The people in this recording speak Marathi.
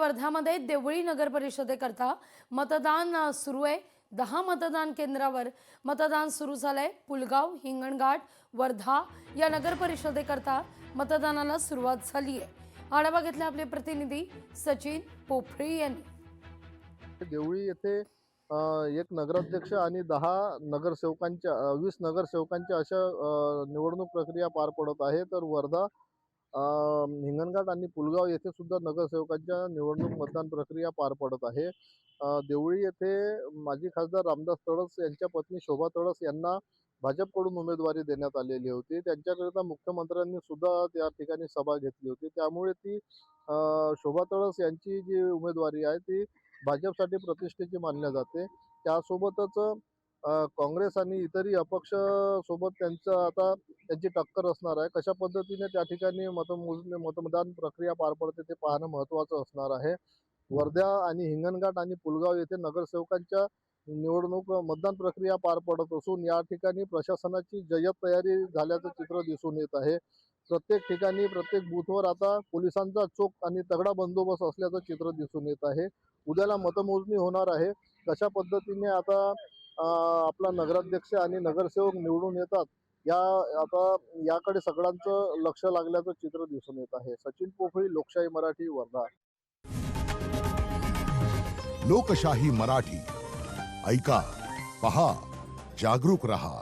वर्ध्यामध्ये देवळी नगर परिषदेकरता मतदान सुरू आहे। 10 मतदान केंद्रावर मतदान सुरू झालंय। पुलगाव, हिंगणघाट, वर्धा या नगर परिषदेकरता मतदानाला सुरुवात झाली आहे। आढावा घेतला आपले प्रतिनिधी सचिन पोफळे यांनी। देवळी येथे एक नगराध्यक्ष आणि 10 नगरसेवकांच्या 20 नगरसेवकांच्या अशा निवडणूक प्रक्रिया पार पडत आहे। तर वर्धा, हिंगणघाट आणि पुलगाव येथे सुद्धा नगरसेवकांच्या निवडणूक मतदान प्रक्रिया पार पडत आहे। देवळी येथे माजी खासदार रामदास तडस यांच्या पत्नी शोभा तडस यांना भाजपकडून उमेदवारी देण्यात आलेली होती। त्यांच्याकरिता मुख्यमंत्र्यांनी सुद्धा त्या ठिकाणी सभा घेतली होती। त्यामुळे ती शोभा तडस यांची जी उमेदवारी आहे ती भाजपसाठी प्रतिष्ठेची मानल्या जाते। त्यासोबतच काँग्रेस आणि इतरही अपक्ष सोबत त्यांची टक्कर असणार आहे। कशा पद्धतीने त्या ठिकाणी मतदान प्रक्रिया पार पडते ते पाहणं महत्त्वाचं असणार आहे। वर्धा आणि हिंगणघाट आणि पुलगाव येथे नगरसेवकांच्या निवडणूक मतदान प्रक्रिया पार पडत असून या ठिकाणी प्रशासनाची जय्यत तयारी झाल्याचं चित्र दिसून येत आहे। प्रत्येक ठिकाणी प्रत्येक बूथवर आता पोलिसांचा चोख आणि तगडा बंदोबस्त असल्याचं चित्र दिसून येत आहे। उद्याला मतमोजणी होणार आहे। कशा पद्धतीने आता आपला नगराध्यक्ष आणि नगरसेवक निवडून येतात याकडे सगळ्यांचं लक्ष लागल्याचं चित्र दिसून येत आहे। सचिन पोफळे, लोकशाही मराठी, वर्धा। लोकशाही मराठी ऐका, पहा, जागरूक रहा।